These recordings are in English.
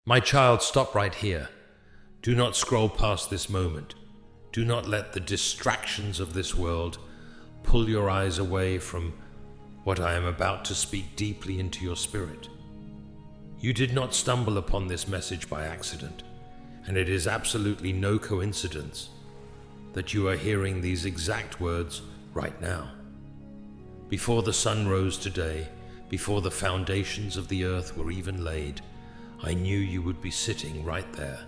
My child, stop right here. Do not scroll past this moment. Do not let the distractions of this world pull your eyes away from what I am about to speak deeply into your spirit. You did not stumble upon this message by accident, and it is absolutely no coincidence that you are hearing these exact words right now. Before the sun rose today, before the foundations of the earth were even laid, I knew you would be sitting right there,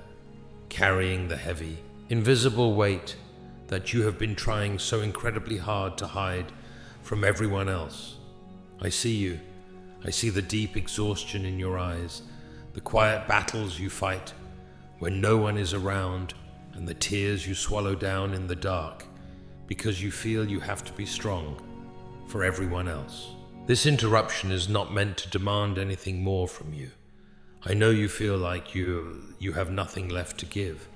carrying the heavy, invisible weight that you have been trying so incredibly hard to hide from everyone else. I see you. I see the deep exhaustion in your eyes, the quiet battles you fight when no one is around, and the tears you swallow down in the dark because you feel you have to be strong for everyone else. This interruption is not meant to demand anything more from you. I know you feel like you have nothing left to give.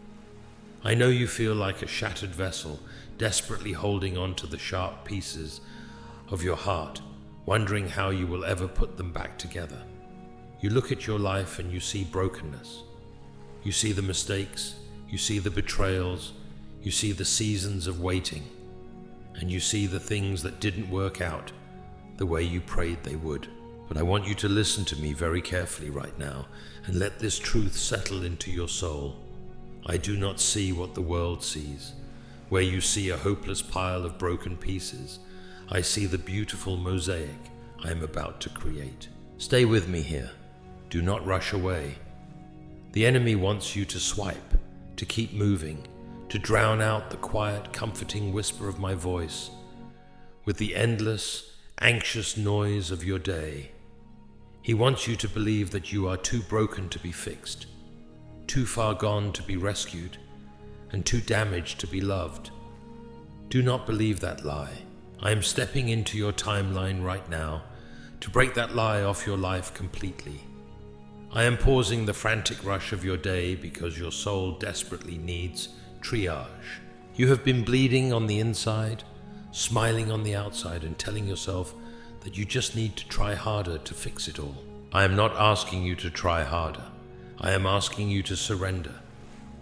I know you feel like a shattered vessel, desperately holding on to the sharp pieces of your heart, wondering how you will ever put them back together. You look at your life and you see brokenness. You see the mistakes, you see the betrayals, you see the seasons of waiting, and you see the things that didn't work out the way you prayed they would. But I want you to listen to me very carefully right now and let this truth settle into your soul. I do not see what the world sees. Where you see a hopeless pile of broken pieces, I see the beautiful mosaic I am about to create. Stay with me here. Do not rush away. The enemy wants you to swipe, to keep moving, to drown out the quiet, comforting whisper of my voice with the endless, anxious noise of your day. He wants you to believe that you are too broken to be fixed, too far gone to be rescued, and too damaged to be loved. Do not believe that lie. I am stepping into your timeline right now to break that lie off your life completely. I am pausing the frantic rush of your day because your soul desperately needs triage. You have been bleeding on the inside, smiling on the outside, and telling yourself that you just need to try harder to fix it all. I am not asking you to try harder. I am asking you to surrender.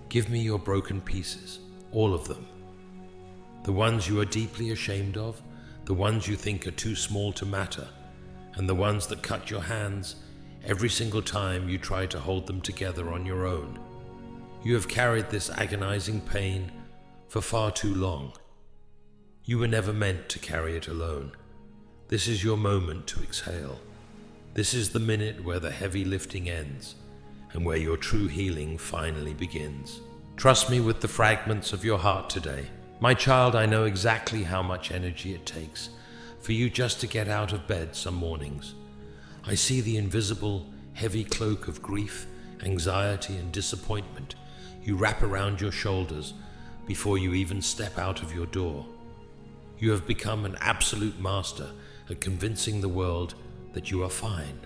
Give me your broken pieces, all of them. The ones you are deeply ashamed of, the ones you think are too small to matter, and the ones that cut your hands every single time you try to hold them together on your own. You have carried this agonizing pain for far too long. You were never meant to carry it alone. This is your moment to exhale. This is the minute where the heavy lifting ends and where your true healing finally begins. Trust me with the fragments of your heart today. My child, I know exactly how much energy it takes for you just to get out of bed some mornings. I see the invisible, heavy cloak of grief, anxiety, and disappointment you wrap around your shoulders before you even step out of your door. You have become an absolute master at convincing the world that you are fine.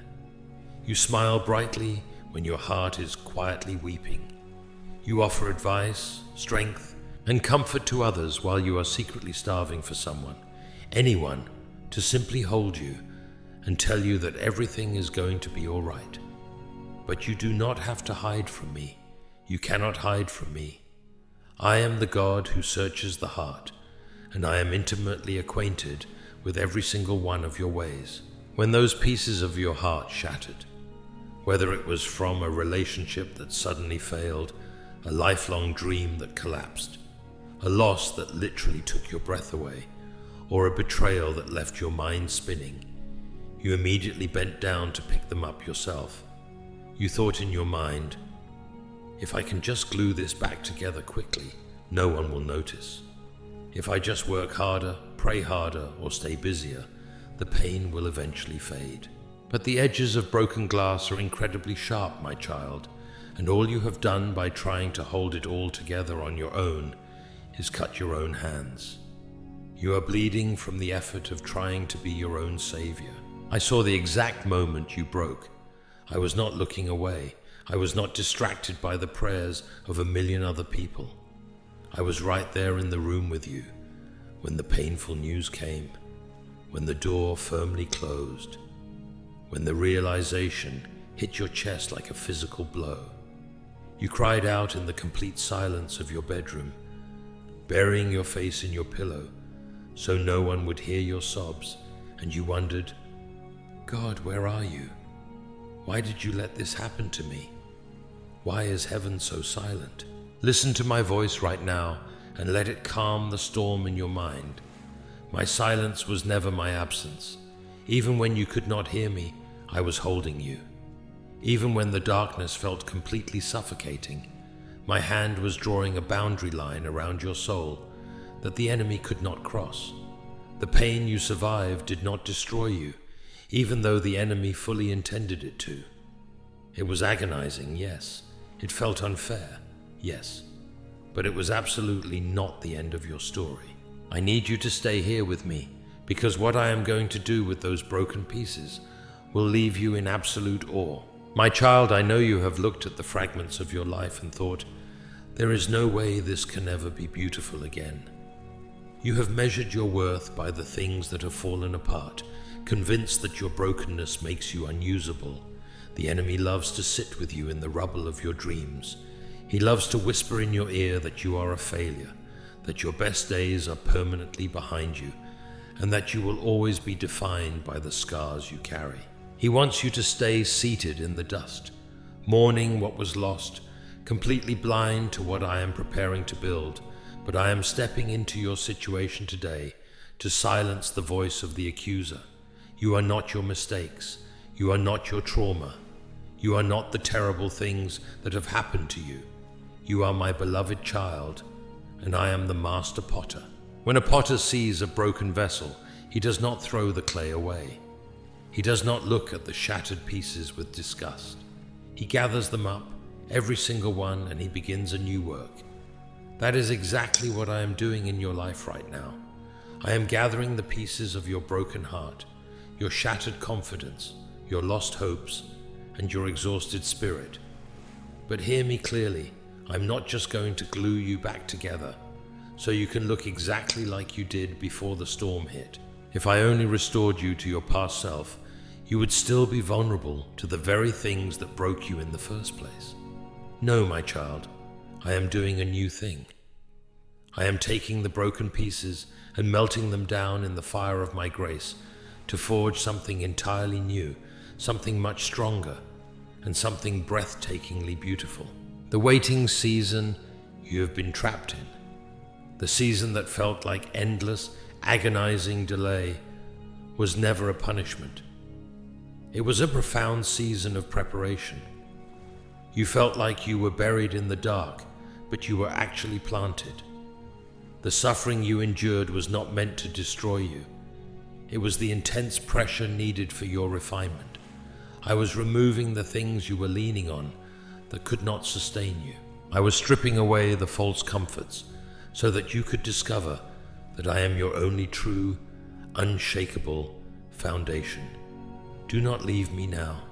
You smile brightly when your heart is quietly weeping. You offer advice, strength, and comfort to others while you are secretly starving for someone, anyone, to simply hold you and tell you that everything is going to be all right. But you do not have to hide from me. You cannot hide from me. I am the God who searches the heart, and I am intimately acquainted with every single one of your ways. When those pieces of your heart shattered, whether it was from a relationship that suddenly failed, a lifelong dream that collapsed, a loss that literally took your breath away, or a betrayal that left your mind spinning, you immediately bent down to pick them up yourself. You thought in your mind, if I can just glue this back together quickly, no one will notice. If I just work harder, pray harder, or stay busier, the pain will eventually fade. But the edges of broken glass are incredibly sharp, my child, and all you have done by trying to hold it all together on your own is cut your own hands. You are bleeding from the effort of trying to be your own savior. I saw the exact moment you broke. I was not looking away. I was not distracted by the prayers of a million other people. I was right there in the room with you when the painful news came, when the door firmly closed, when the realization hit your chest like a physical blow. You cried out in the complete silence of your bedroom, burying your face in your pillow so no one would hear your sobs, and you wondered, God, where are you? Why did you let this happen to me? Why is heaven so silent? Listen to my voice right now and let it calm the storm in your mind. My silence was never my absence. Even when you could not hear me, I was holding you. Even when the darkness felt completely suffocating, my hand was drawing a boundary line around your soul that the enemy could not cross. The pain you survived did not destroy you, even though the enemy fully intended it to. It was agonizing, yes. It felt unfair, yes. But it was absolutely not the end of your story. I need you to stay here with me, because what I am going to do with those broken pieces will leave you in absolute awe. My child, I know you have looked at the fragments of your life and thought, there is no way this can ever be beautiful again. You have measured your worth by the things that have fallen apart, convinced that your brokenness makes you unusable. The enemy loves to sit with you in the rubble of your dreams. He loves to whisper in your ear that you are a failure, that your best days are permanently behind you, and that you will always be defined by the scars you carry. He wants you to stay seated in the dust, mourning what was lost, completely blind to what I am preparing to build. But I am stepping into your situation today to silence the voice of the accuser. You are not your mistakes. You are not your trauma. You are not the terrible things that have happened to you. You are my beloved child, and I am the master potter. When a potter sees a broken vessel, he does not throw the clay away. He does not look at the shattered pieces with disgust. He gathers them up, every single one, and he begins a new work. That is exactly what I am doing in your life right now. I am gathering the pieces of your broken heart, your shattered confidence, your lost hopes, and your exhausted spirit. But hear me clearly, I'm not just going to glue you back together so you can look exactly like you did before the storm hit. If I only restored you to your past self, you would still be vulnerable to the very things that broke you in the first place. No, my child, I am doing a new thing. I am taking the broken pieces and melting them down in the fire of my grace to forge something entirely new, something much stronger, and something breathtakingly beautiful. The waiting season you have been trapped in, the season that felt like endless, agonizing delay, was never a punishment. It was a profound season of preparation. You felt like you were buried in the dark, but you were actually planted. The suffering you endured was not meant to destroy you. It was the intense pressure needed for your refinement. I was removing the things you were leaning on that could not sustain you. I was stripping away the false comforts so that you could discover that I am your only true, unshakable foundation. Do not leave me now.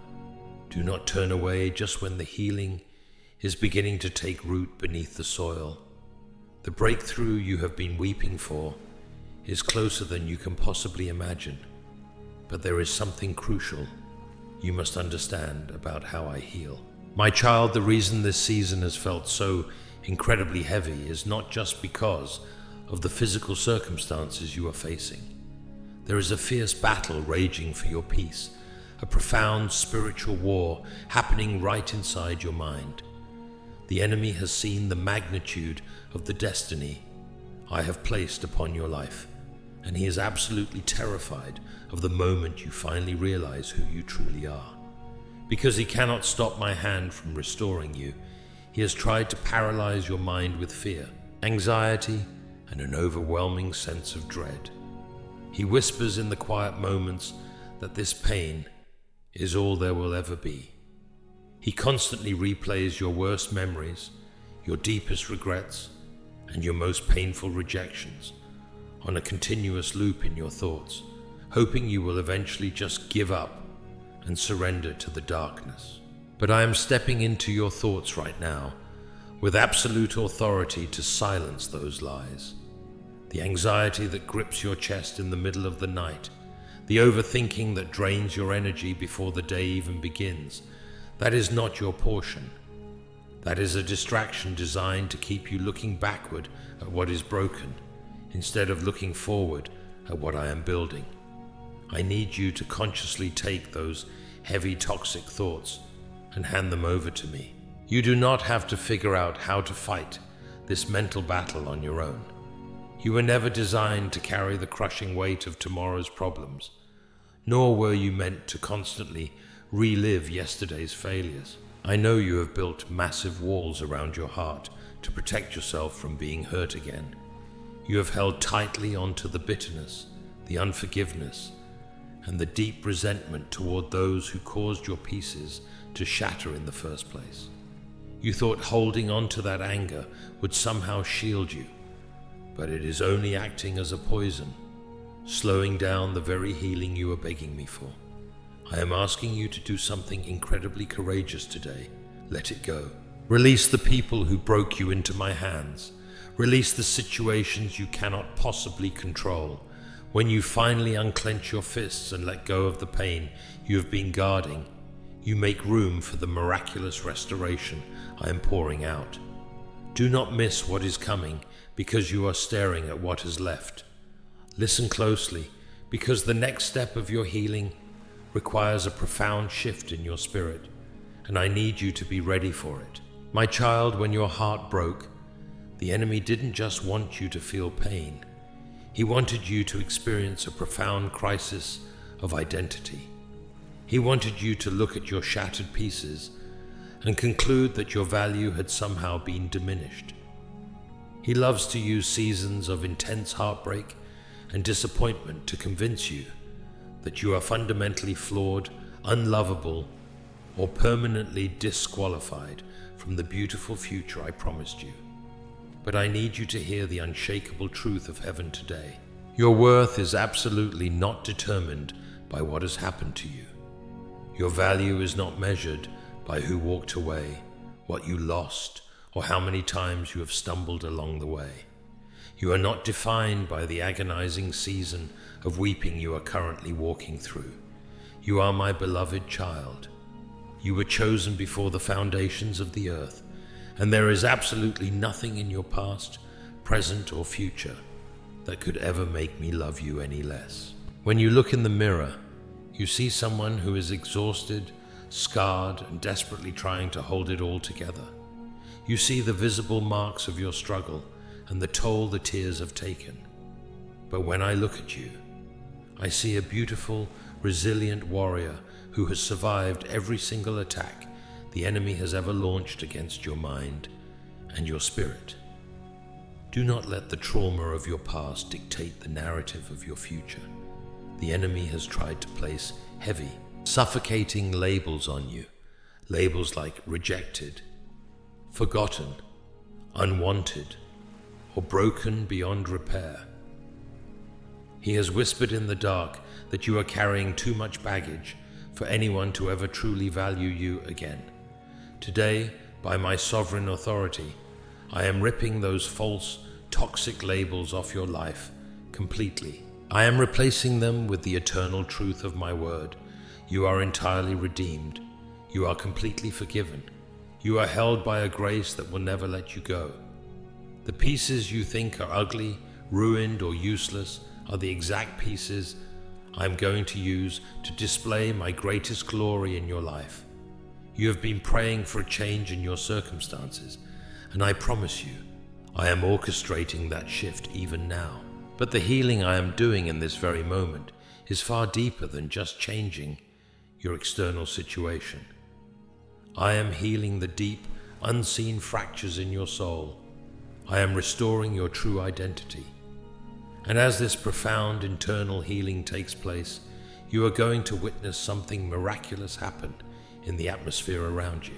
Do not turn away just when the healing is beginning to take root beneath the soil. The breakthrough you have been weeping for is closer than you can possibly imagine. But there is something crucial you must understand about how I heal. My child, the reason this season has felt so incredibly heavy is not just because of the physical circumstances you are facing. There is a fierce battle raging for your peace, a profound spiritual war happening right inside your mind. The enemy has seen the magnitude of the destiny I have placed upon your life, and he is absolutely terrified of the moment you finally realize who you truly are. Because he cannot stop my hand from restoring you, he has tried to paralyze your mind with fear, anxiety, and an overwhelming sense of dread. He whispers in the quiet moments that this pain is all there will ever be. He constantly replays your worst memories, your deepest regrets, and your most painful rejections on a continuous loop in your thoughts, hoping you will eventually just give up and surrender to the darkness. But I am stepping into your thoughts right now with absolute authority to silence those lies. The anxiety that grips your chest in the middle of the night, the overthinking that drains your energy before the day even begins, that is not your portion. That is a distraction designed to keep you looking backward at what is broken, instead of looking forward at what I am building. I need you to consciously take those heavy toxic thoughts and hand them over to me. You do not have to figure out how to fight this mental battle on your own. You were never designed to carry the crushing weight of tomorrow's problems, nor were you meant to constantly relive yesterday's failures. I know you have built massive walls around your heart to protect yourself from being hurt again. You have held tightly onto the bitterness, the unforgiveness, and the deep resentment toward those who caused your pieces to shatter in the first place. You thought holding on to that anger would somehow shield you, but it is only acting as a poison, slowing down the very healing you are begging me for. I am asking you to do something incredibly courageous today. Let it go. Release the people who broke you into my hands. Release the situations you cannot possibly control. When you finally unclench your fists and let go of the pain you have been guarding, you make room for the miraculous restoration I am pouring out. Do not miss what is coming because you are staring at what is left. Listen closely, because the next step of your healing requires a profound shift in your spirit, and I need you to be ready for it. My child, when your heart broke, the enemy didn't just want you to feel pain. He wanted you to experience a profound crisis of identity. He wanted you to look at your shattered pieces and conclude that your value had somehow been diminished. He loves to use seasons of intense heartbreak and disappointment to convince you that you are fundamentally flawed, unlovable, or permanently disqualified from the beautiful future I promised you. But I need you to hear the unshakable truth of heaven today. Your worth is absolutely not determined by what has happened to you. Your value is not measured by who walked away, what you lost, or how many times you have stumbled along the way. You are not defined by the agonizing season of weeping you are currently walking through. You are my beloved child. You were chosen before the foundations of the earth, and there is absolutely nothing in your past, present, or future that could ever make me love you any less. When you look in the mirror, you see someone who is exhausted, scarred, and desperately trying to hold it all together. You see the visible marks of your struggle and the toll the tears have taken. But when I look at you, I see a beautiful, resilient warrior who has survived every single attack the enemy has ever launched against your mind and your spirit. Do not let the trauma of your past dictate the narrative of your future. The enemy has tried to place heavy, suffocating labels on you, labels like rejected, forgotten, unwanted, or broken beyond repair. He has whispered in the dark that you are carrying too much baggage for anyone to ever truly value you again. Today, by my sovereign authority, I am ripping those false, toxic labels off your life completely. I am replacing them with the eternal truth of my word. You are entirely redeemed. You are completely forgiven. You are held by a grace that will never let you go. The pieces you think are ugly, ruined, or useless are the exact pieces I am going to use to display my greatest glory in your life. You have been praying for a change in your circumstances, and I promise you, I am orchestrating that shift even now. But the healing I am doing in this very moment is far deeper than just changing your external situation. I am healing the deep, unseen fractures in your soul. I am restoring your true identity. And as this profound internal healing takes place, you are going to witness something miraculous happen in the atmosphere around you.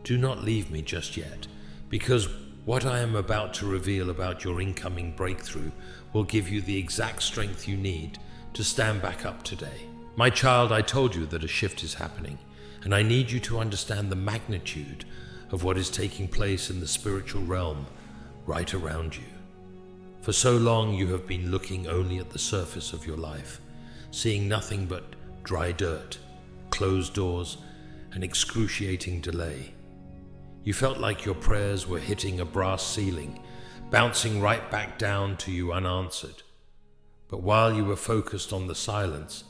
Do not leave me just yet, because what I am about to reveal about your incoming breakthrough will give you the exact strength you need to stand back up today. My child, I told you that a shift is happening, and I need you to understand the magnitude of what is taking place in the spiritual realm right around you. For so long you have been looking only at the surface of your life, seeing nothing but dry dirt, closed doors, and excruciating delay. You felt like your prayers were hitting a brass ceiling, bouncing right back down to you unanswered. But while you were focused on the silence,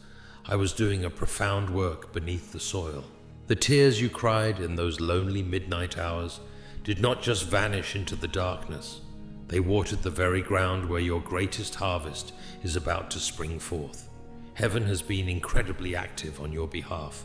I was doing a profound work beneath the soil. The tears you cried in those lonely midnight hours did not just vanish into the darkness. They watered the very ground where your greatest harvest is about to spring forth. Heaven has been incredibly active on your behalf.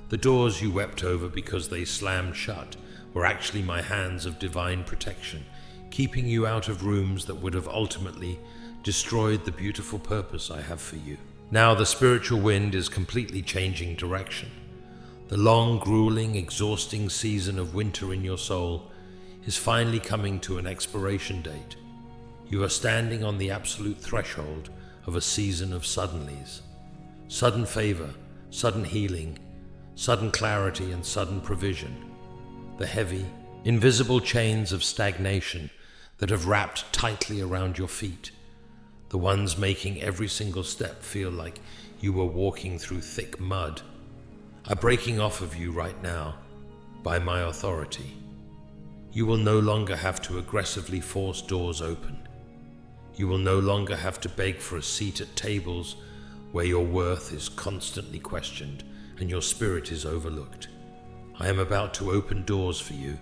The doors you wept over because they slammed shut were actually my hands of divine protection, keeping you out of rooms that would have ultimately destroyed the beautiful purpose I have for you. Now the spiritual wind is completely changing direction. The long, grueling, exhausting season of winter in your soul is finally coming to an expiration date. You are standing on the absolute threshold of a season of suddenlies. Sudden favor, sudden healing, sudden clarity, and sudden provision. The heavy, invisible chains of stagnation that have wrapped tightly around your feet, the ones making every single step feel like you were walking through thick mud, are breaking off of you right now by my authority. You will no longer have to aggressively force doors open. You will no longer have to beg for a seat at tables where your worth is constantly questioned and your spirit is overlooked. I am about to open doors for you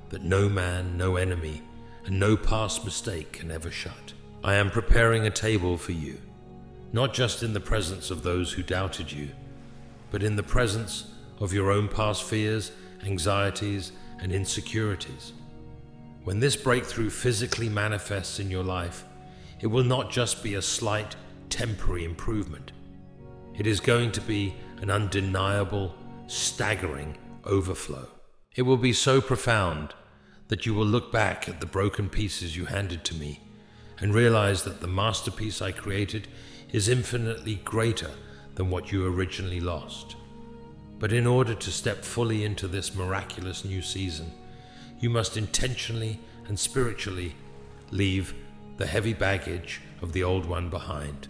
that no man, no enemy, and no past mistake can ever shut. I am preparing a table for you, not just in the presence of those who doubted you, but in the presence of your own past fears, anxieties, and insecurities. When this breakthrough physically manifests in your life, it will not just be a slight, temporary improvement. It is going to be an undeniable, staggering overflow. It will be so profound that you will look back at the broken pieces you handed to me and realize that the masterpiece I created is infinitely greater than what you originally lost. But in order to step fully into this miraculous new season, you must intentionally and spiritually leave the heavy baggage of the old one behind.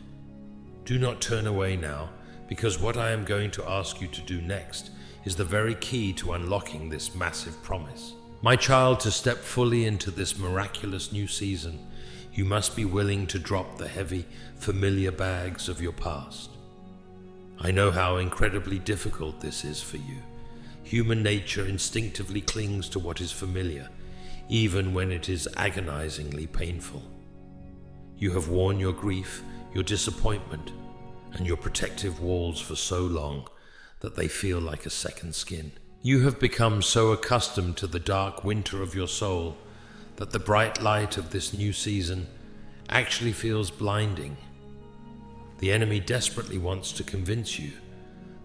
Do not turn away now, because what I am going to ask you to do next is the very key to unlocking this massive promise. My child, to step fully into this miraculous new season, you must be willing to drop the heavy, familiar bags of your past. I know how incredibly difficult this is for you. Human nature instinctively clings to what is familiar, even when it is agonizingly painful. You have worn your grief, your disappointment, and your protective walls for so long that they feel like a second skin. You have become so accustomed to the dark winter of your soul that the bright light of this new season actually feels blinding. The enemy desperately wants to convince you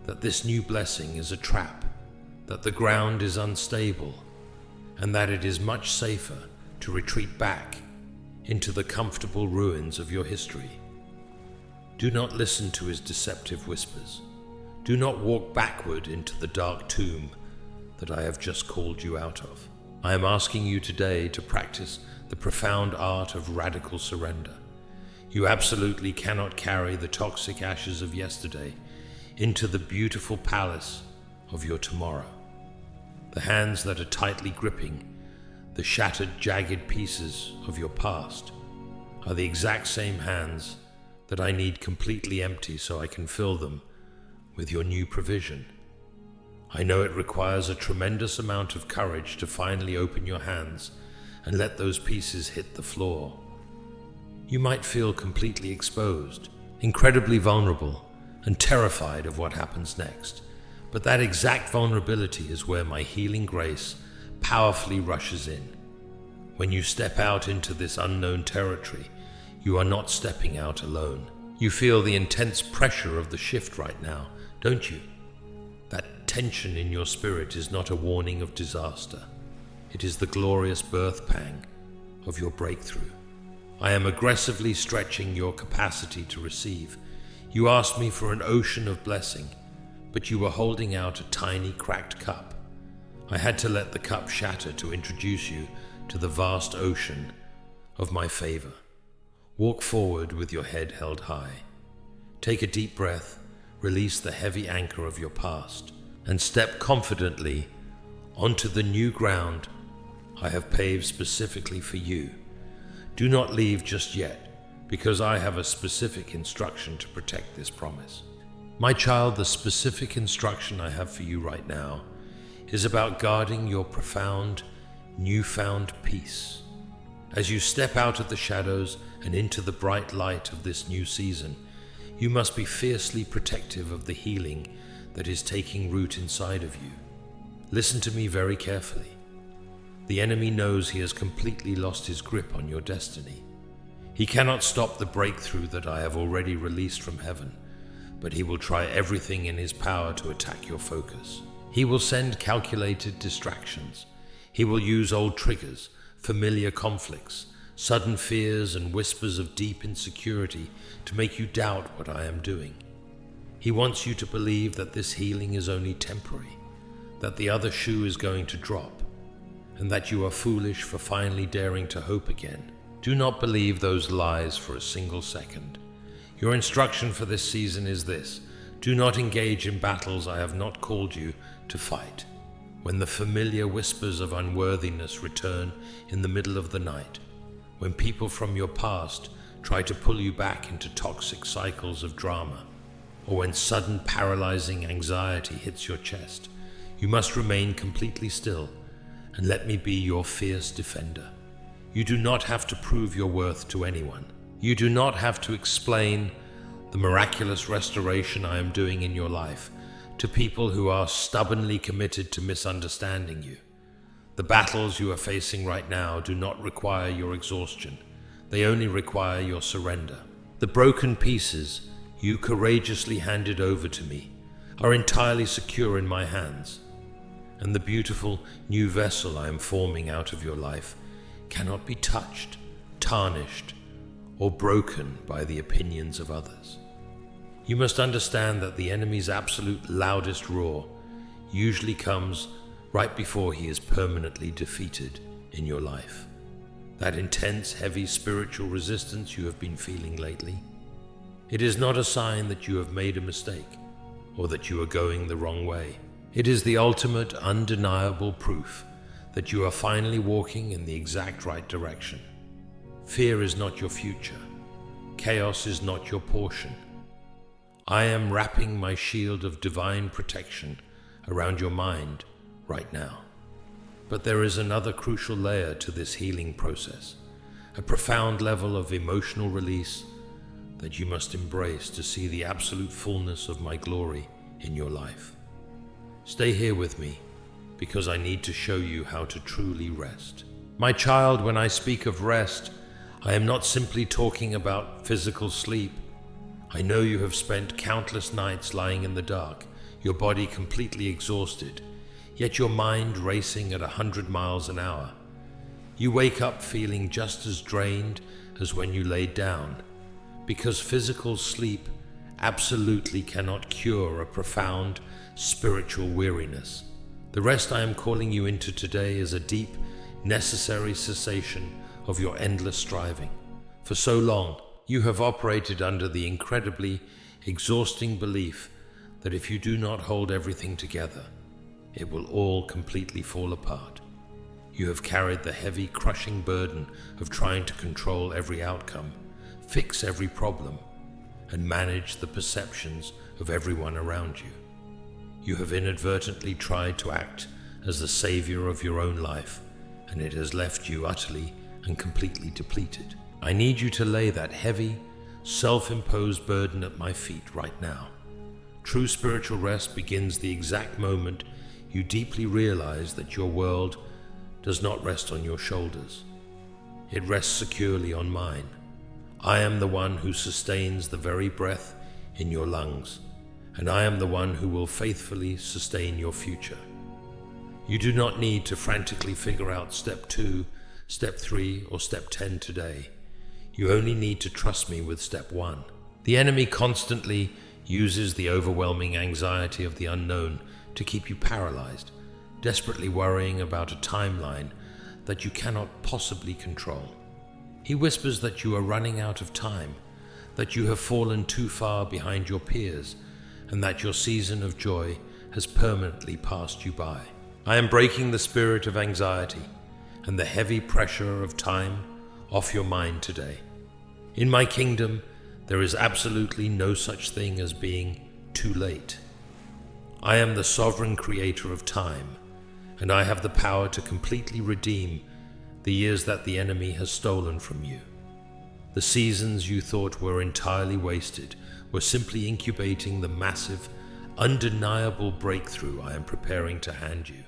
that this new blessing is a trap, that the ground is unstable, and that it is much safer to retreat back into the comfortable ruins of your history. Do not listen to his deceptive whispers. Do not walk backward into the dark tomb that I have just called you out of. I am asking you today to practice the profound art of radical surrender. You absolutely cannot carry the toxic ashes of yesterday into the beautiful palace of your tomorrow. The hands that are tightly gripping the shattered, jagged pieces of your past are the exact same hands that I need completely empty so I can fill them with your new provision. I know it requires a tremendous amount of courage to finally open your hands and let those pieces hit the floor. You might feel completely exposed, incredibly vulnerable, and terrified of what happens next. But that exact vulnerability is where my healing grace powerfully rushes in. When you step out into this unknown territory, you are not stepping out alone. You feel the intense pressure of the shift right now, don't you? That tension in your spirit is not a warning of disaster. It is the glorious birth pang of your breakthrough. I am aggressively stretching your capacity to receive. You asked me for an ocean of blessing, but you were holding out a tiny cracked cup. I had to let the cup shatter to introduce you to the vast ocean of my favor. Walk forward with your head held high. Take a deep breath, release the heavy anchor of your past, and step confidently onto the new ground I have paved specifically for you. Do not leave just yet, because I have a specific instruction to protect this promise. My child, the specific instruction I have for you right now is about guarding your profound, newfound peace. As you step out of the shadows and into the bright light of this new season, you must be fiercely protective of the healing that is taking root inside of you. Listen to me very carefully. The enemy knows he has completely lost his grip on your destiny. He cannot stop the breakthrough that I have already released from heaven, but he will try everything in his power to attack your focus. He will send calculated distractions. He will use old triggers, familiar conflicts, sudden fears and whispers of deep insecurity to make you doubt what I am doing. He wants you to believe that this healing is only temporary, that the other shoe is going to drop, and that you are foolish for finally daring to hope again. Do not believe those lies for a single second. Your instruction for this season is this: do not engage in battles I have not called you to fight. When the familiar whispers of unworthiness return in the middle of the night, when people from your past try to pull you back into toxic cycles of drama, or when sudden paralyzing anxiety hits your chest, you must remain completely still and let me be your fierce defender. You do not have to prove your worth to anyone. You do not have to explain the miraculous restoration I am doing in your life to people who are stubbornly committed to misunderstanding you. The battles you are facing right now do not require your exhaustion. They only require your surrender. The broken pieces you courageously handed over to me are entirely secure in my hands, and the beautiful new vessel I am forming out of your life cannot be touched, tarnished, or broken by the opinions of others. You must understand that the enemy's absolute loudest roar usually comes right before he is permanently defeated in your life. That intense, heavy spiritual resistance you have been feeling lately, it is not a sign that you have made a mistake or that you are going the wrong way. It is the ultimate, undeniable proof that you are finally walking in the exact right direction. Fear is not your future. Chaos is not your portion. I am wrapping my shield of divine protection around your mind right now. But there is another crucial layer to this healing process, a profound level of emotional release that you must embrace to see the absolute fullness of my glory in your life. Stay here with me, because I need to show you how to truly rest. My child, when I speak of rest, I am not simply talking about physical sleep. I know you have spent countless nights lying in the dark, your body completely exhausted, yet your mind racing at 100 miles an hour. You wake up feeling just as drained as when you laid down, because physical sleep absolutely cannot cure a profound spiritual weariness. The rest I am calling you into today is a deep, necessary cessation of your endless striving. For so long, you have operated under the incredibly exhausting belief that if you do not hold everything together, it will all completely fall apart. You have carried the heavy, crushing burden of trying to control every outcome, fix every problem, and manage the perceptions of everyone around you. You have inadvertently tried to act as the savior of your own life, and it has left you utterly and completely depleted. I need you to lay that heavy, self-imposed burden at my feet right now. True spiritual rest begins the exact moment you deeply realize that your world does not rest on your shoulders. It rests securely on mine. I am the one who sustains the very breath in your lungs, and I am the one who will faithfully sustain your future. You do not need to frantically figure out step 2, step 3, or step 10 today. You only need to trust me with step 1. The enemy constantly uses the overwhelming anxiety of the unknown to keep you paralyzed, desperately worrying about a timeline that you cannot possibly control. He whispers that you are running out of time, that you have fallen too far behind your peers, and that your season of joy has permanently passed you by. I am breaking the spirit of anxiety and the heavy pressure of time off your mind today. In my kingdom, there is absolutely no such thing as being too late. I am the sovereign creator of time, and I have the power to completely redeem the years that the enemy has stolen from you. The seasons you thought were entirely wasted were simply incubating the massive, undeniable breakthrough I am preparing to hand you.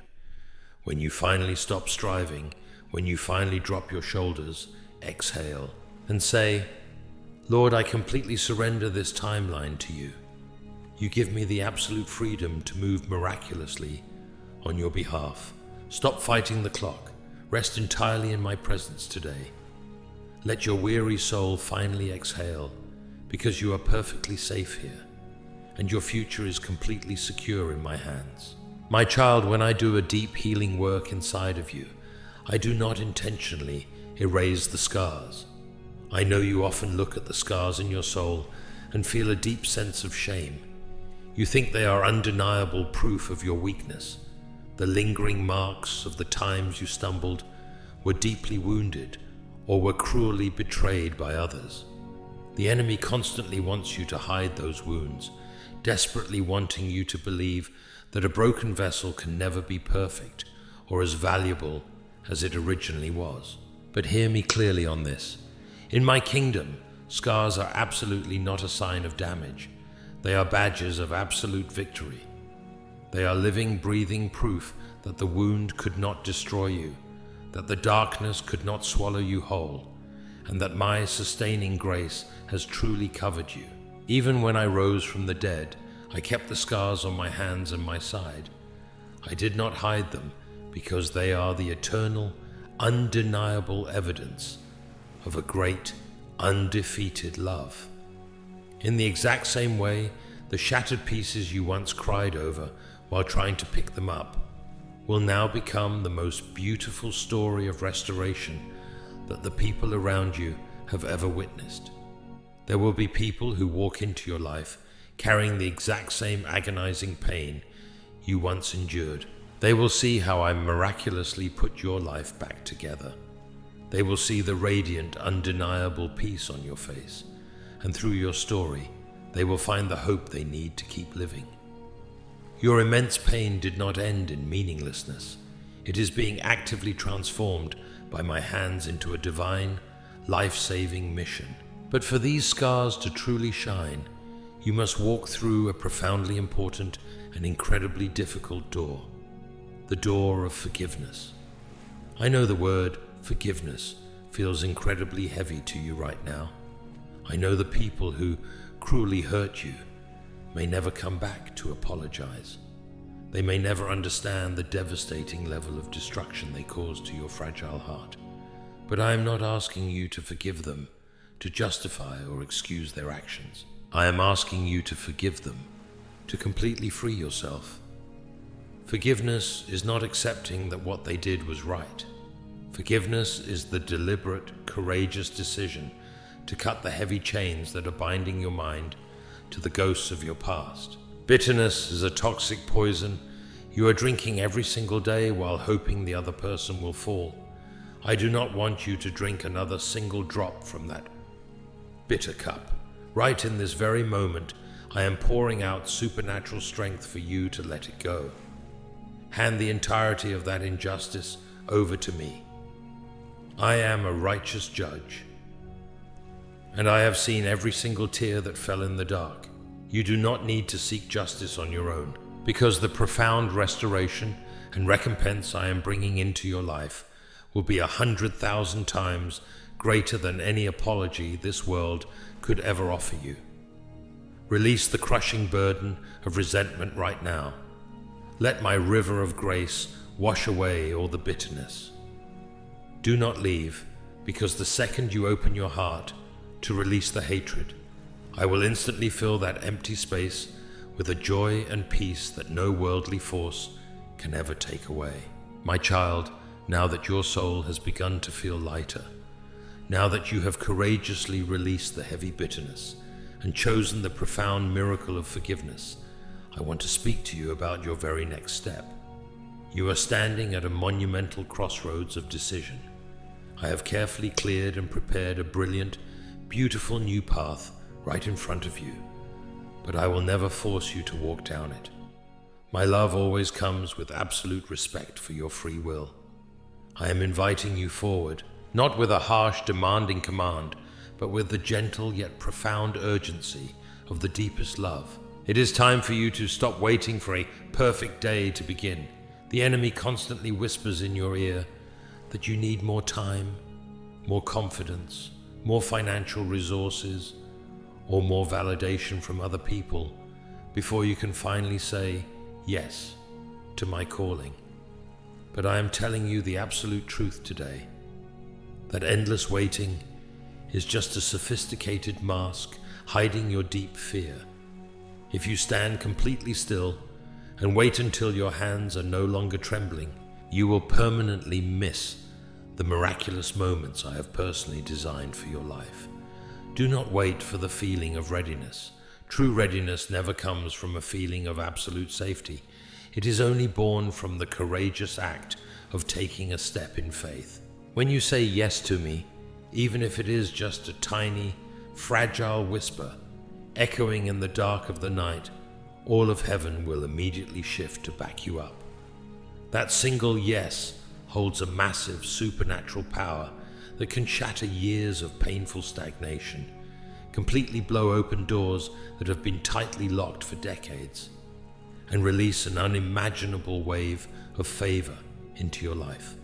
When you finally stop striving, when you finally drop your shoulders, exhale and say, Lord, I completely surrender this timeline to you. You give me the absolute freedom to move miraculously on your behalf. Stop fighting the clock. Rest entirely in my presence today. Let your weary soul finally exhale, because you are perfectly safe here, and your future is completely secure in my hands. My child, when I do a deep healing work inside of you, I do not intentionally erase the scars. I know you often look at the scars in your soul and feel a deep sense of shame. You think they are undeniable proof of your weakness, the lingering marks of the times you stumbled, were deeply wounded, or were cruelly betrayed by others. The enemy constantly wants you to hide those wounds, desperately wanting you to believe that a broken vessel can never be perfect or as valuable as it originally was. But hear me clearly on this. In my kingdom, scars are absolutely not a sign of damage. They are badges of absolute victory. They are living, breathing proof that the wound could not destroy you, that the darkness could not swallow you whole, and that my sustaining grace has truly covered you. Even when I rose from the dead, I kept the scars on my hands and my side. I did not hide them, because they are the eternal, undeniable evidence of a great, undefeated love. In the exact same way, the shattered pieces you once cried over while trying to pick them up will now become the most beautiful story of restoration that the people around you have ever witnessed. There will be people who walk into your life carrying the exact same agonizing pain you once endured. They will see how I miraculously put your life back together. They will see the radiant, undeniable peace on your face, and through your story, they will find the hope they need to keep living. Your immense pain did not end in meaninglessness. It is being actively transformed by my hands into a divine, life-saving mission. But for these scars to truly shine, you must walk through a profoundly important and incredibly difficult door. The door of forgiveness. I know the word forgiveness feels incredibly heavy to you right now. I know the people who cruelly hurt you may never come back to apologize. They may never understand the devastating level of destruction they caused to your fragile heart. But I am not asking you to forgive them, to justify or excuse their actions. I am asking you to forgive them, to completely free yourself. Forgiveness is not accepting that what they did was right. Forgiveness is the deliberate, courageous decision to cut the heavy chains that are binding your mind to the ghosts of your past. Bitterness is a toxic poison you are drinking every single day while hoping the other person will fall. I do not want you to drink another single drop from that bitter cup. Right in this very moment, I am pouring out supernatural strength for you to let it go. Hand the entirety of that injustice over to me. I am a righteous judge, and I have seen every single tear that fell in the dark. You do not need to seek justice on your own, because the profound restoration and recompense I am bringing into your life will be 100,000 times greater than any apology this world could ever offer you. Release the crushing burden of resentment right now. Let my river of grace wash away all the bitterness. Do not leave, because the second you open your heart to release the hatred, I will instantly fill that empty space with a joy and peace that no worldly force can ever take away. My child, now that your soul has begun to feel lighter, now that you have courageously released the heavy bitterness and chosen the profound miracle of forgiveness, I want to speak to you about your very next step. You are standing at a monumental crossroads of decision. I have carefully cleared and prepared a brilliant, beautiful new path right in front of you, but I will never force you to walk down it. My love always comes with absolute respect for your free will. I am inviting you forward, not with a harsh, demanding command, but with the gentle yet profound urgency of the deepest love. It is time for you to stop waiting for a perfect day to begin. The enemy constantly whispers in your ear that you need more time, more confidence, more financial resources, or more validation from other people before you can finally say yes to my calling. But I am telling you the absolute truth today, that endless waiting is just a sophisticated mask hiding your deep fear. If you stand completely still and wait until your hands are no longer trembling, you will permanently miss the miraculous moments I have personally designed for your life. Do not wait for the feeling of readiness. True readiness never comes from a feeling of absolute safety. It is only born from the courageous act of taking a step in faith. When you say yes to me, even if it is just a tiny, fragile whisper, echoing in the dark of the night, all of heaven will immediately shift to back you up. That single yes holds a massive supernatural power that can shatter years of painful stagnation, completely blow open doors that have been tightly locked for decades, and release an unimaginable wave of favor into your life.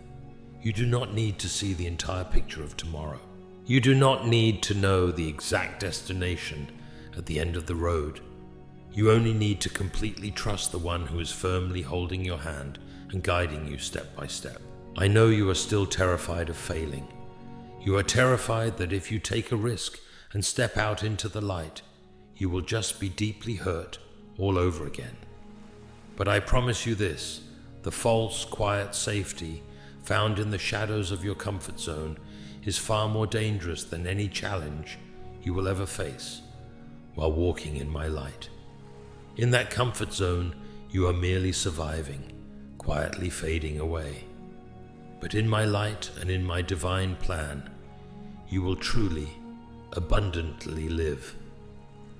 You do not need to see the entire picture of tomorrow. You do not need to know the exact destination at the end of the road. You only need to completely trust the one who is firmly holding your hand and guiding you step by step. I know you are still terrified of failing. You are terrified that if you take a risk and step out into the light, you will just be deeply hurt all over again. But I promise you this, the false, quiet safety found in the shadows of your comfort zone is far more dangerous than any challenge you will ever face while walking in my light. In that comfort zone, you are merely surviving, quietly fading away. But in my light and in my divine plan, you will truly, abundantly live.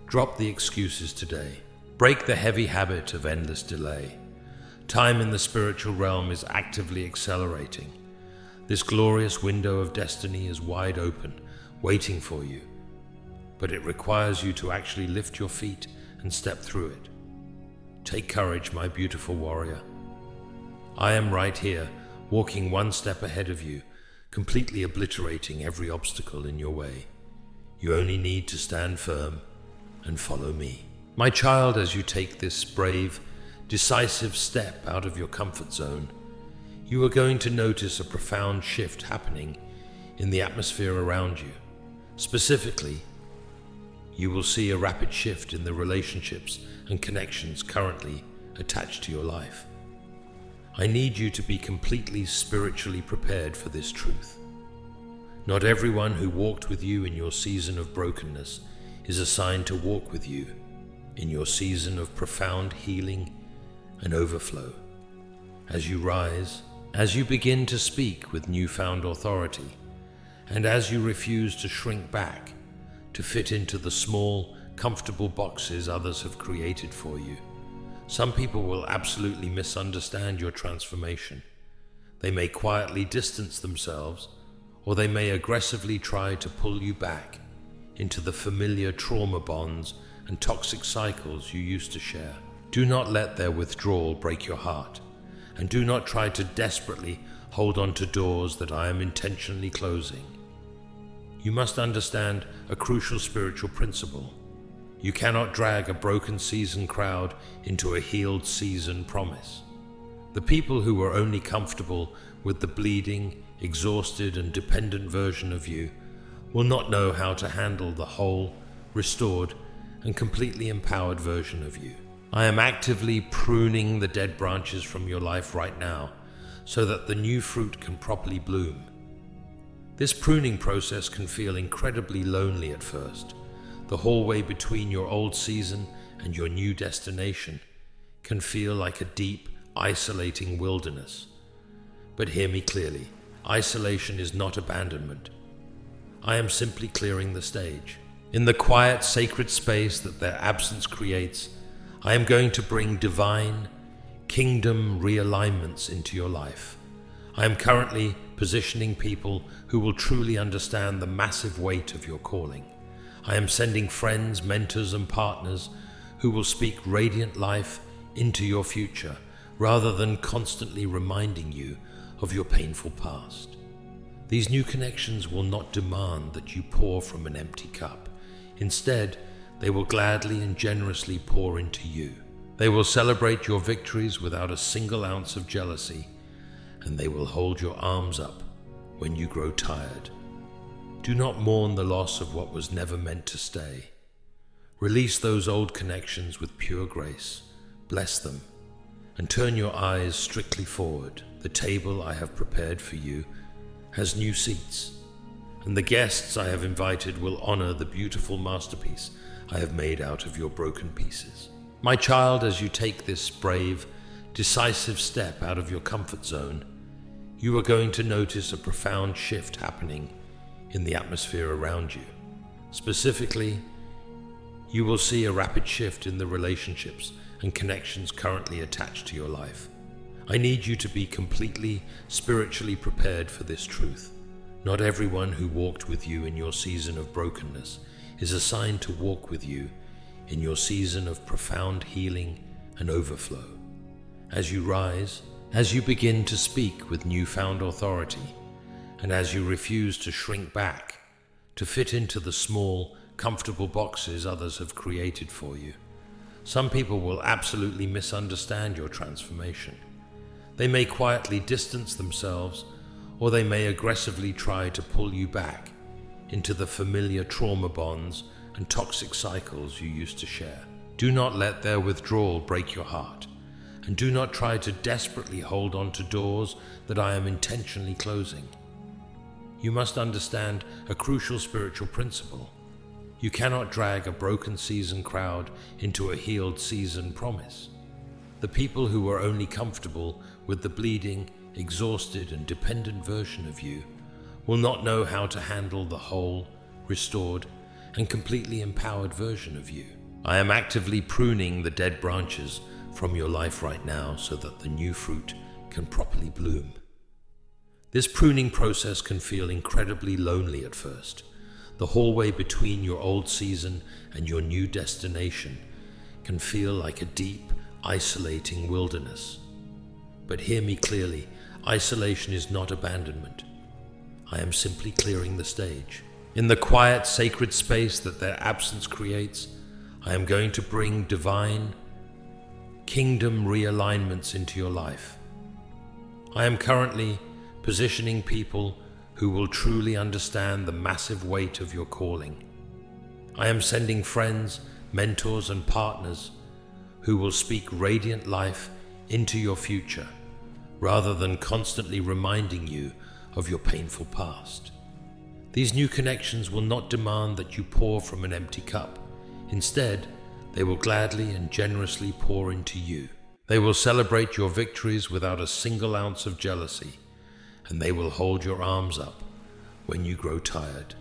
Drop the excuses today. Break the heavy habit of endless delay. Time in the spiritual realm is actively accelerating. This glorious window of destiny is wide open, waiting for you. But it requires you to actually lift your feet and step through it. Take courage, my beautiful warrior. I am right here, walking one step ahead of you, completely obliterating every obstacle in your way. You only need to stand firm and follow me. My child, as you take this brave, decisive step out of your comfort zone, you are going to notice a profound shift happening in the atmosphere around you. Specifically, you will see a rapid shift in the relationships and connections currently attached to your life. I need you to be completely spiritually prepared for this truth. Not everyone who walked with you in your season of brokenness is assigned to walk with you in your season of profound healing and overflow. As you rise, as you begin to speak with newfound authority, and as you refuse to shrink back to fit into the small, comfortable boxes others have created for you, some people will absolutely misunderstand your transformation. They may quietly distance themselves, or they may aggressively try to pull you back into the familiar trauma bonds and toxic cycles you used to share. Do not let their withdrawal break your heart, and do not try to desperately hold on to doors that I am intentionally closing. You must understand a crucial spiritual principle. You cannot drag a broken season crowd into a healed season promise. The people who are only comfortable with the bleeding, exhausted and dependent version of you will not know how to handle the whole, restored and completely empowered version of you. I am actively pruning the dead branches from your life right now so that the new fruit can properly bloom. This pruning process can feel incredibly lonely at first. The hallway between your old season and your new destination can feel like a deep, isolating wilderness. But hear me clearly. Isolation is not abandonment. I am simply clearing the stage. In the quiet, sacred space that their absence creates, I am going to bring divine, kingdom realignments into your life. I am currently positioning people who will truly understand the massive weight of your calling. I am sending friends, mentors, and partners who will speak radiant life into your future, rather than constantly reminding you of your painful past. These new connections will not demand that you pour from an empty cup. Instead, they will gladly and generously pour into you. They will celebrate your victories without a single ounce of jealousy, and they will hold your arms up when you grow tired. Do not mourn the loss of what was never meant to stay. Release those old connections with pure grace. Bless them, and turn your eyes strictly forward. The table I have prepared for you has new seats, and the guests I have invited will honor the beautiful masterpiece I have made out of your broken pieces. My child, as you take this brave, decisive step out of your comfort zone, you are going to notice a profound shift happening in the atmosphere around you. Specifically, you will see a rapid shift in the relationships and connections currently attached to your life. I need you to be completely spiritually prepared for this truth. Not everyone who walked with you in your season of brokenness is assigned to walk with you in your season of profound healing and overflow. As you rise, as you begin to speak with newfound authority, and as you refuse to shrink back to fit into the small, comfortable boxes others have created for you, some people will absolutely misunderstand your transformation. They may quietly distance themselves, or they may aggressively try to pull you back into the familiar trauma bonds and toxic cycles you used to share. Do not let their withdrawal break your heart, and do not try to desperately hold on to doors that I am intentionally closing. You must understand a crucial spiritual principle. You cannot drag a broken season crowd into a healed season promise. The people who are only comfortable with the bleeding, exhausted, and dependent version of you will not know how to handle the whole, restored, and completely empowered version of you. I am actively pruning the dead branches from your life right now so that the new fruit can properly bloom. This pruning process can feel incredibly lonely at first. The hallway between your old season and your new destination can feel like a deep, isolating wilderness. But hear me clearly, isolation is not abandonment. I am simply clearing the stage. In the quiet, sacred space that their absence creates, I am going to bring divine, kingdom realignments into your life. I am currently positioning people who will truly understand the massive weight of your calling. I am sending friends, mentors, and partners who will speak radiant life into your future, rather than constantly reminding you of your painful past. These new connections will not demand that you pour from an empty cup. Instead, they will gladly and generously pour into you. They will celebrate your victories without a single ounce of jealousy, and they will hold your arms up when you grow tired.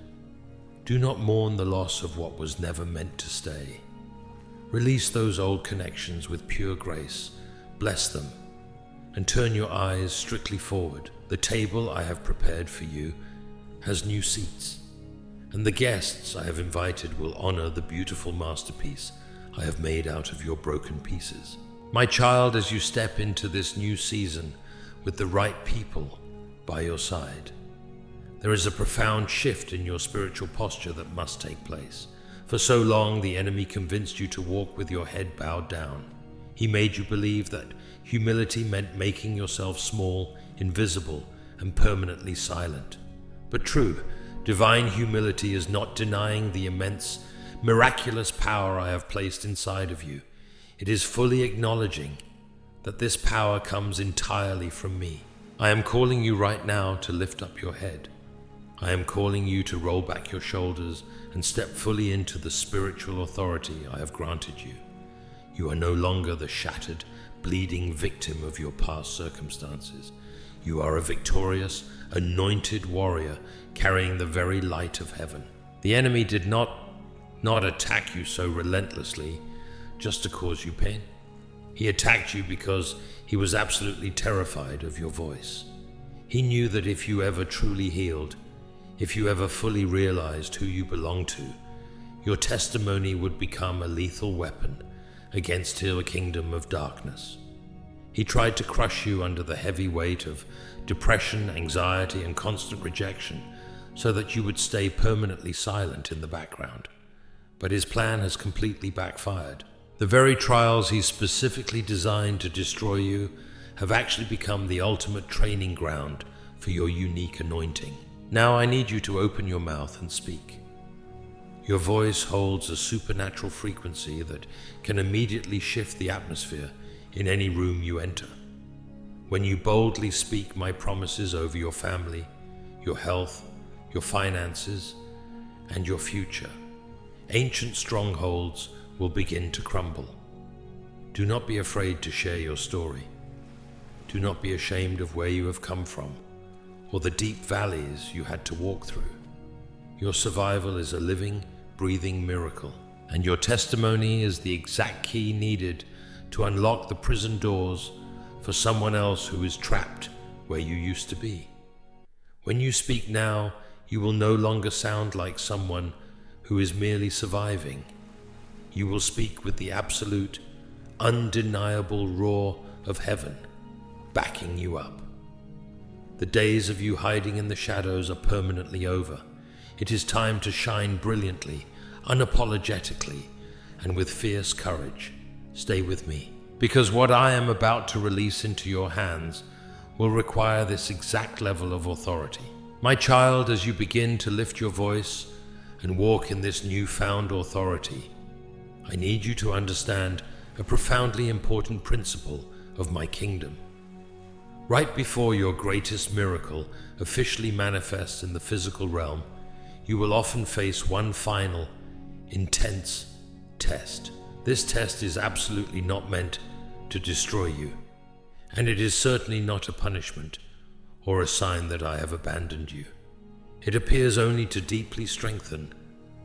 Do not mourn the loss of what was never meant to stay. Release those old connections with pure grace. Bless them, and turn your eyes strictly forward. The table I have prepared for you has new seats, and the guests I have invited will honor the beautiful masterpiece I have made out of your broken pieces. My child, as you step into this new season with the right people by your side, there is a profound shift in your spiritual posture that must take place. For so long, the enemy convinced you to walk with your head bowed down. He made you believe that humility meant making yourself small, invisible, and permanently silent. But true, divine humility is not denying the immense, miraculous power I have placed inside of you. It is fully acknowledging that this power comes entirely from me. I am calling you right now to lift up your head. I am calling you to roll back your shoulders and step fully into the spiritual authority I have granted you. You are no longer the shattered, bleeding victim of your past circumstances. You are a victorious, anointed warrior carrying the very light of heaven. The enemy did not attack you so relentlessly just to cause you pain. He attacked you because he was absolutely terrified of your voice. He knew that if you ever truly healed, if you ever fully realized who you belong to, your testimony would become a lethal weapon against a kingdom of darkness. He tried to crush you under the heavy weight of depression, anxiety, and constant rejection so that you would stay permanently silent in the background. But his plan has completely backfired. The very trials he specifically designed to destroy you have actually become the ultimate training ground for your unique anointing. Now I need you to open your mouth and speak. Your voice holds a supernatural frequency that can immediately shift the atmosphere in any room you enter. When you boldly speak my promises over your family, your health, your finances, and your future, ancient strongholds will begin to crumble. Do not be afraid to share your story. Do not be ashamed of where you have come from or the deep valleys you had to walk through. Your survival is a living, breathing miracle, and your testimony is the exact key needed to unlock the prison doors for someone else who is trapped where you used to be. When you speak now, you will no longer sound like someone who is merely surviving. You will speak with the absolute, undeniable roar of heaven backing you up. The days of you hiding in the shadows are permanently over. It is time to shine brilliantly, unapologetically, and with fierce courage. Stay with me, because what I am about to release into your hands will require this exact level of authority. My child, as you begin to lift your voice and walk in this newfound authority, I need you to understand a profoundly important principle of my kingdom. Right before your greatest miracle officially manifests in the physical realm, you will often face one final, intense test. This test is absolutely not meant to destroy you, and it is certainly not a punishment or a sign that I have abandoned you. It appears only to deeply strengthen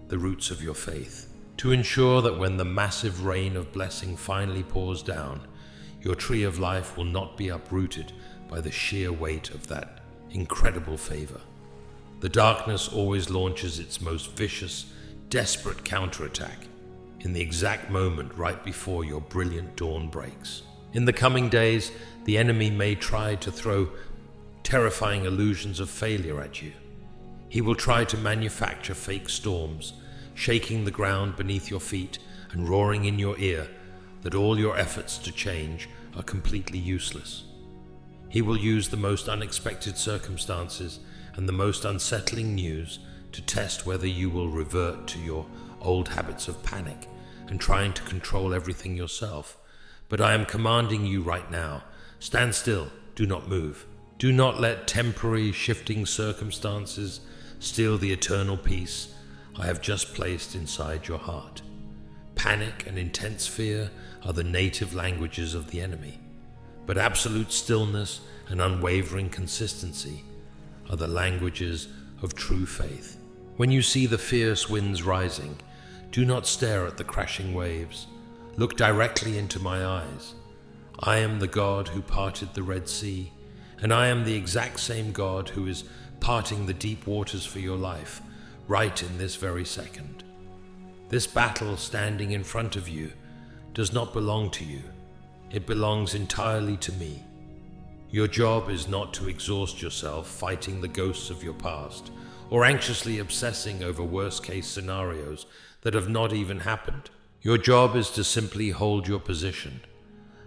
the roots of your faith, to ensure that when the massive rain of blessing finally pours down, your tree of life will not be uprooted by the sheer weight of that incredible favor. The darkness always launches its most vicious, desperate counterattack in the exact moment right before your brilliant dawn breaks. In the coming days, the enemy may try to throw terrifying illusions of failure at you. He will try to manufacture fake storms, shaking the ground beneath your feet and roaring in your ear that all your efforts to change are completely useless. He will use the most unexpected circumstances and the most unsettling news to test whether you will revert to your old habits of panic and trying to control everything yourself. But I am commanding you right now, stand still, do not move. Do not let temporary shifting circumstances steal the eternal peace I have just placed inside your heart. Panic and intense fear are the native languages of the enemy, but absolute stillness and unwavering consistency are the languages of true faith. When you see the fierce winds rising, do not stare at the crashing waves. Look directly into my eyes. I am the God who parted the Red Sea, and I am the exact same God who is parting the deep waters for your life right in this very second. This battle standing in front of you does not belong to you. It belongs entirely to me. Your job is not to exhaust yourself fighting the ghosts of your past or anxiously obsessing over worst-case scenarios that have not even happened. Your job is to simply hold your position,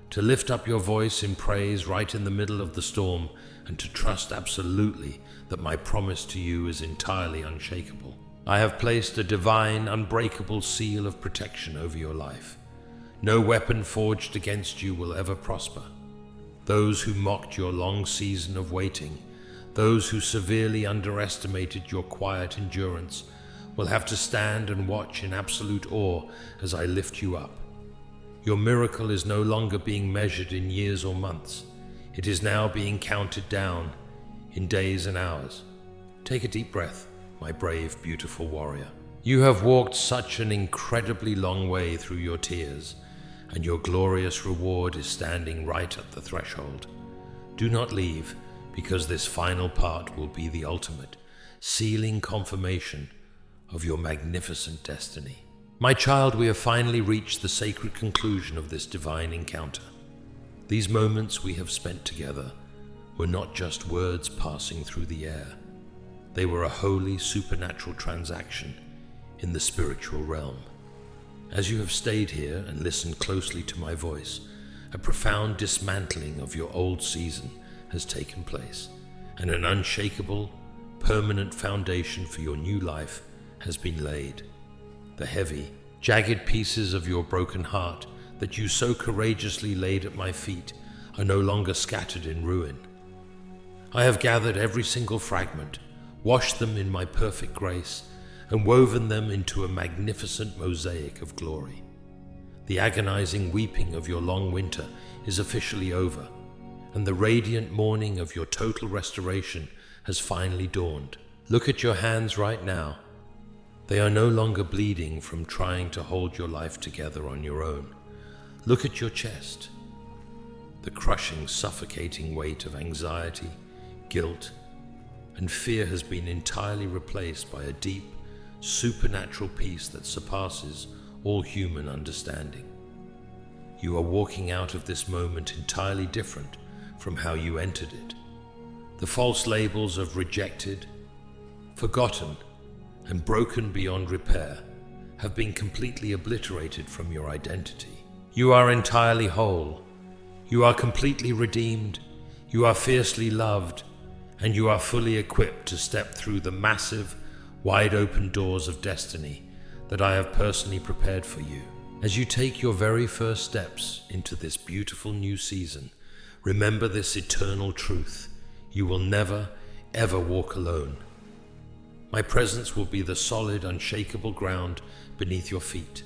to lift up your voice in praise right in the middle of the storm, and to trust absolutely that my promise to you is entirely unshakable. I have placed a divine, unbreakable seal of protection over your life. No weapon forged against you will ever prosper. Those who mocked your long season of waiting, those who severely underestimated your quiet endurance, will have to stand and watch in absolute awe as I lift you up. Your miracle is no longer being measured in years or months. It is now being counted down in days and hours. Take a deep breath, my brave, beautiful warrior. You have walked such an incredibly long way through your tears, and your glorious reward is standing right at the threshold. Do not leave, because this final part will be the ultimate, sealing confirmation of your magnificent destiny. My child, we have finally reached the sacred conclusion of this divine encounter. These moments we have spent together were not just words passing through the air. They were a holy, supernatural transaction in the spiritual realm. As you have stayed here and listened closely to my voice, a profound dismantling of your old season has taken place, and an unshakable, permanent foundation for your new life has been laid. The heavy, jagged pieces of your broken heart that you so courageously laid at my feet are no longer scattered in ruin. I have gathered every single fragment, washed them in my perfect grace, and woven them into a magnificent mosaic of glory. The agonizing weeping of your long winter is officially over, and the radiant morning of your total restoration has finally dawned. Look at your hands right now. They are no longer bleeding from trying to hold your life together on your own. Look at your chest. The crushing, suffocating weight of anxiety, guilt, and fear has been entirely replaced by a deep, supernatural peace that surpasses all human understanding. You are walking out of this moment entirely different from how you entered it. The false labels of rejected, forgotten, and broken beyond repair have been completely obliterated from your identity. You are entirely whole. You are completely redeemed. You are fiercely loved, and you are fully equipped to step through the massive, wide-open doors of destiny that I have personally prepared for you. As you take your very first steps into this beautiful new season, remember this eternal truth: you will never, ever walk alone. My presence will be the solid, unshakable ground beneath your feet.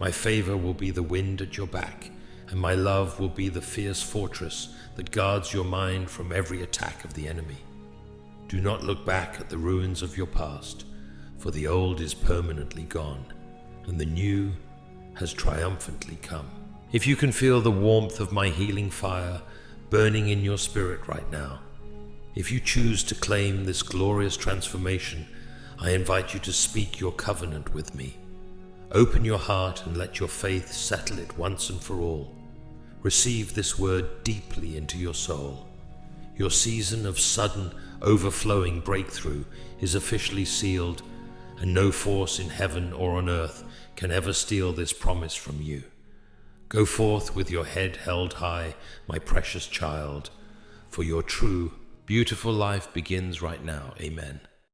My favor will be the wind at your back, and my love will be the fierce fortress that guards your mind from every attack of the enemy. Do not look back at the ruins of your past, for the old is permanently gone, and the new has triumphantly come. If you can feel the warmth of my healing fire burning in your spirit right now, if you choose to claim this glorious transformation, I invite you to speak your covenant with me. Open your heart and let your faith settle it once and for all. Receive this word deeply into your soul. Your season of sudden, overflowing breakthrough is officially sealed, and no force in heaven or on earth can ever steal this promise from you. Go forth with your head held high, my precious child, for your true, beautiful life begins right now. Amen.